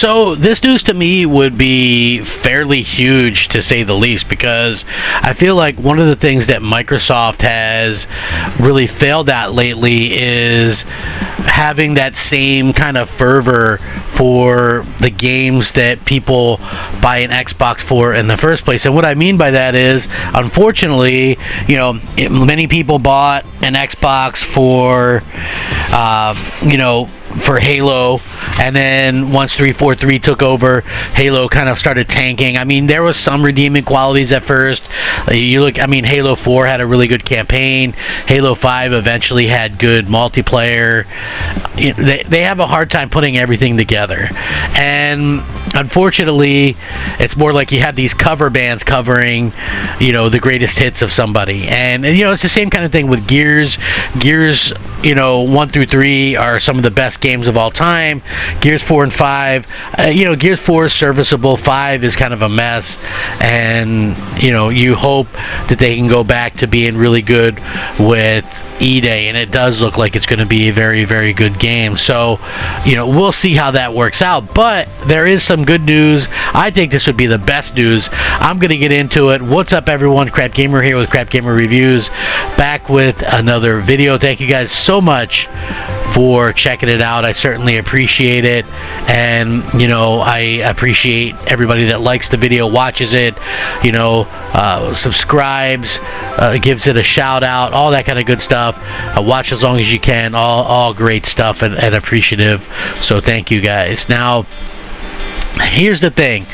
So this news to me would be fairly huge, to say the least, because I feel like one of the things that Microsoft has really failed at lately is having that same kind of fervor for the games that people buy an Xbox for in the first place. And what I mean by that is, unfortunately, many people bought an Xbox for for Halo, and then once 343 took over, Halo kind of started tanking. I mean, there was some redeeming qualities at first. Halo 4 had a really good campaign. Halo 5 eventually had good multiplayer. They have a hard time putting everything together, and unfortunately, it's more like you have these cover bands covering, the greatest hits of somebody. And it's the same kind of thing with Gears. Gears, 1 through 3 are some of the best games of all time. Gears 4 and 5, Gears 4 is serviceable. 5 is kind of a mess. And, you hope that they can go back to being really good with E-Day, and it does look like it's going to be a very, very good game. So, we'll see how that works out. But there is some good news. I think this would be the best news. I'm going to get into it. What's up, everyone? Crap Gamer here with Crap Gamer Reviews, back with another video. Thank you guys so much for checking it out. I certainly appreciate it, and I appreciate everybody that likes the video, watches it, subscribes, gives it a shout out, all that kind of good stuff. Watch as long as you can. All great stuff, and appreciative. So thank you guys. Now, here's the thing.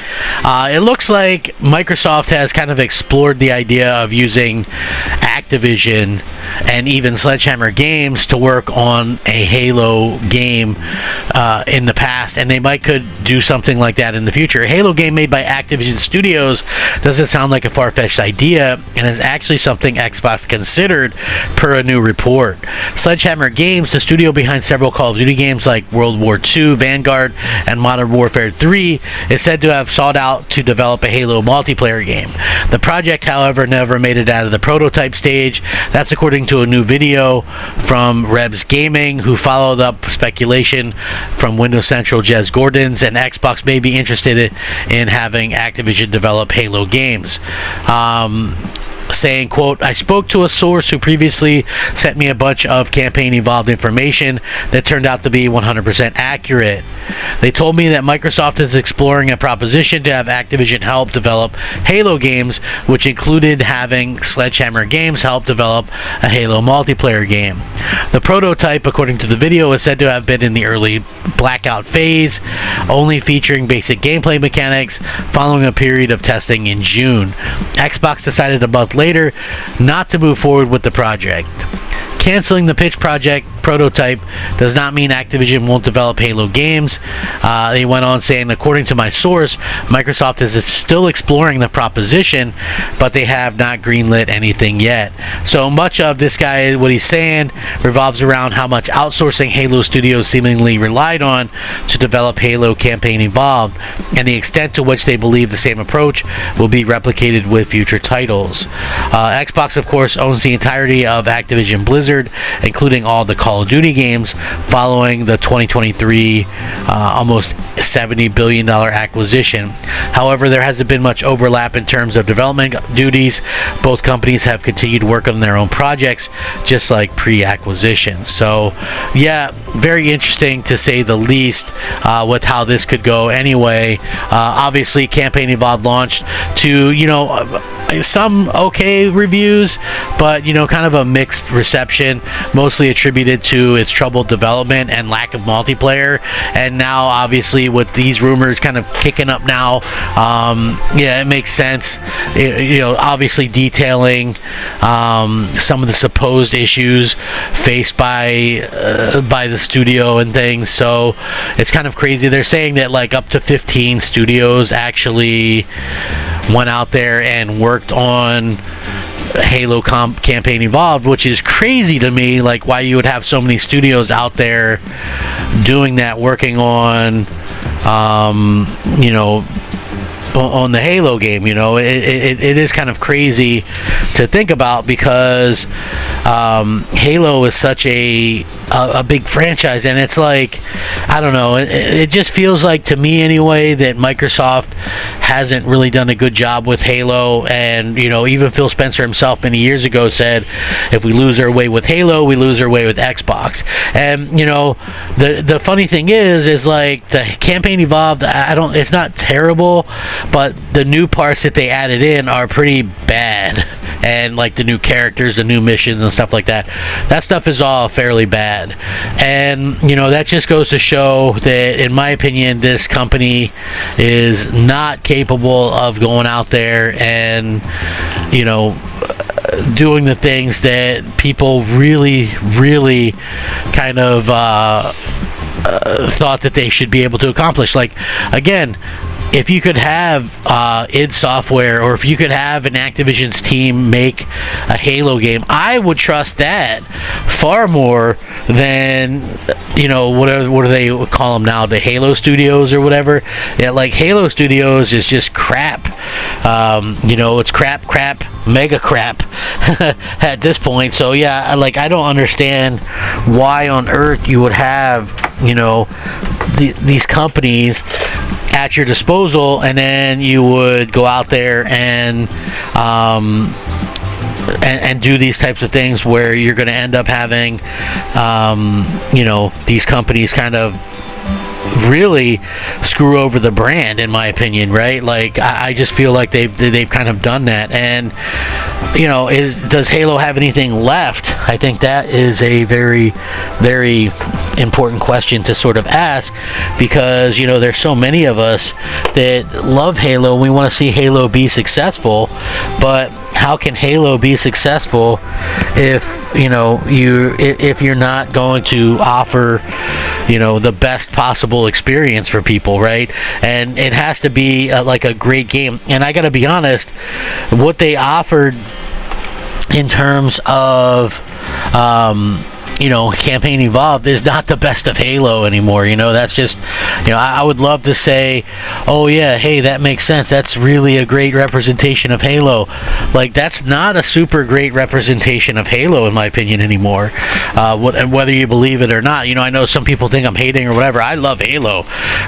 It looks like Microsoft has kind of explored the idea of using Activision and even Sledgehammer Games to work on a Halo game in the past, and they could do something like that in the future. A Halo game made by Activision Studios doesn't sound like a far-fetched idea, and is actually something Xbox considered, per a new report. Sledgehammer Games, the studio behind several Call of Duty games like World War II, Vanguard, and Modern Warfare 3, is said to have sought out to develop a Halo multiplayer game. The project, however, never made it out of the prototype stage. That's according to a new video from Rebs Gaming, who followed up speculation from Windows Central Jez Gordons, and Xbox may be interested in having Activision develop Halo games. Saying, quote, "I spoke to a source who previously sent me a bunch of campaign-involved information that turned out to be 100% accurate. They told me that Microsoft is exploring a proposition to have Activision help develop Halo games, which included having Sledgehammer Games help develop a Halo multiplayer game. The prototype, according to the video, is said to have been in the early blackout phase, only featuring basic gameplay mechanics, following a period of testing in June. Xbox decided a month later not to move forward with the project. Canceling the pitch project prototype does not mean Activision won't develop Halo games." They went on saying, "According to my source, Microsoft is still exploring the proposition, but they have not greenlit anything yet." So much of this guy, what he's saying, revolves around how much outsourcing Halo Studios seemingly relied on to develop Halo campaign involved, and the extent to which they believe the same approach will be replicated with future titles. Xbox, of course, owns the entirety of Activision Blizzard, including all the Call of Duty games, following the 2023 almost $70 billion acquisition. However, there hasn't been much overlap in terms of development duties. Both companies have continued to work on their own projects, just like pre-acquisition. So, yeah, very interesting to say the least with how this could go. Anyway, obviously, Campaign Evolved launched to, some okay reviews, but kind of a mixed reception, mostly attributed to its troubled development and lack of multiplayer. And now, obviously, with these rumors kind of kicking up now, it makes sense. Obviously detailing some of the supposed issues faced by the studio and things. So it's kind of crazy. They're saying that up to 15 studios actually went out there and worked on Halo Campaign Evolved, which is crazy to me, why you would have so many studios out there doing that, working on on the Halo game. You know, it is kind of crazy to think about, because Halo is such a big franchise, and it's like, I don't know, it just feels like, to me anyway, that Microsoft hasn't really done a good job with Halo. And you know, even Phil Spencer himself many years ago said, if we lose our way with Halo, we lose our way with Xbox. And you know, the funny thing is like, the campaign evolved, it's not terrible, but the new parts that they added in are pretty bad. And like the new characters, the new missions and stuff like that, that stuff is all fairly bad. And you know, that just goes to show that, in my opinion, this company is not capable of going out there and, you know, doing the things that people really kind of thought that they should be able to accomplish. Like, again, if you could have id Software, or if you could have an Activision's team make a Halo game, I would trust that far more than, you know, what do they call them now, the Halo Studios or whatever. Yeah, like Halo Studios is just crap. You know, it's crap, mega crap at this point. So yeah, like, I don't understand why on earth you would have, you know, these companies at your disposal, and then you would go out there and do these types of things, where you're going to end up having, you know, these companies kind of really screw over the brand, in my opinion, right? Like, I just feel like they've kind of done that. And you know, does Halo have anything left? I think that is a very important question to sort of ask, because you know, there's so many of us that love Halo. We want to see Halo be successful, but how can Halo be successful if, you know, if you're not going to offer, you know, the best possible experience for people, right? And it has to be like a great game. And I gotta be honest, what they offered in terms of you know, campaign evolved is not the best of Halo anymore. You know, that's just, you know, I would love to say, oh yeah, hey, that makes sense, that's really a great representation of Halo. Like, that's not a super great representation of Halo, in my opinion, anymore. Whether you believe it or not, you know, I know some people think I'm hating or whatever. I love Halo,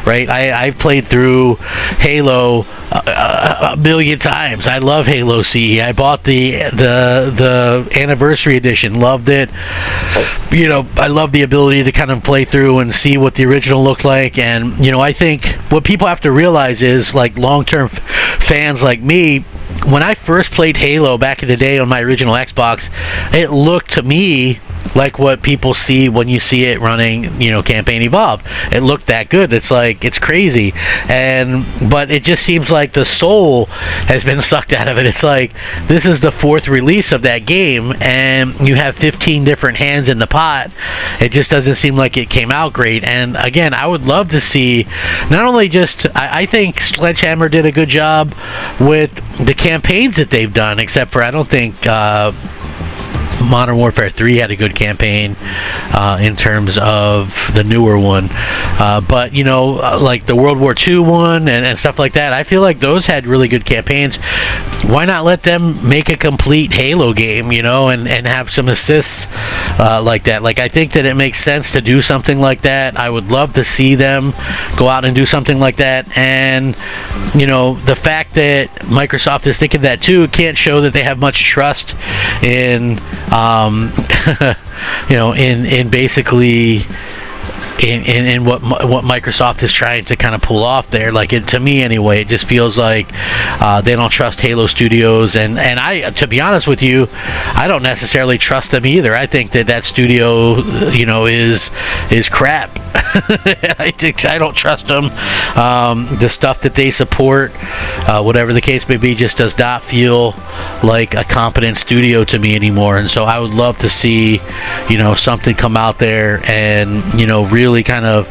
right? I've played through Halo a million times. I love Halo CE. I bought the anniversary edition, loved it. You know, I love the ability to kind of play through and see what the original looked like. And you know, I think what people have to realize is, like, long-term fans like me, when I first played Halo back in the day on my original Xbox, it looked to me like what people see when you see it running, you know, campaign evolved. It looked that good. It's like, it's crazy. But it just seems like the soul has been sucked out of it. It's like, this is the fourth release of that game, and you have 15 different hands in the pot. It just doesn't seem like it came out great. And again, I would love to see, not only just, I think Sledgehammer did a good job with the campaigns that they've done, except for, I don't think Modern Warfare 3 had a good campaign in terms of the newer one, but you know, like the World War II one and stuff like that, I feel like those had really good campaigns. Why not let them make a complete Halo game, you know, and have some assists like that? Like, I think that it makes sense to do something like that. I would love to see them go out and do something like that. And you know, the fact that Microsoft is thinking that too can't show that they have much trust in you know, in basically in what Microsoft is trying to kind of pull off there. Like, to me anyway, it just feels like they don't trust Halo Studios, and I, to be honest with you, I don't necessarily trust them either. I think that studio, you know, is crap. I don't trust them. The stuff that they support, whatever the case may be, just does not feel like a competent studio to me anymore. And so I would love to see, you know, something come out there and, you know, really really kind of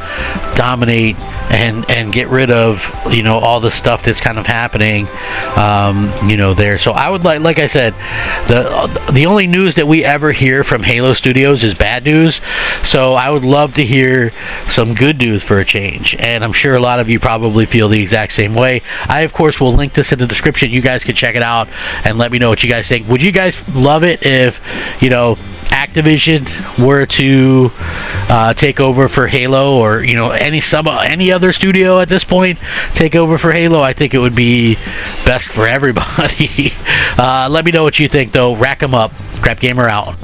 dominate and get rid of, you know, all the stuff that's kind of happening, you know, there. So I would like I said, the only news that we ever hear from Halo Studios is bad news. So I would love to hear some good news for a change, and I'm sure a lot of you probably feel the exact same way. I, of course, will link this in the description. You guys can check it out and let me know what you guys think. Would you guys love it if, you know, Activision were to take over for Halo, or, you know, any other studio at this point take over for Halo? I think it would be best for everybody. Let me know what you think, though. Rack 'em up. Crap Gamer out.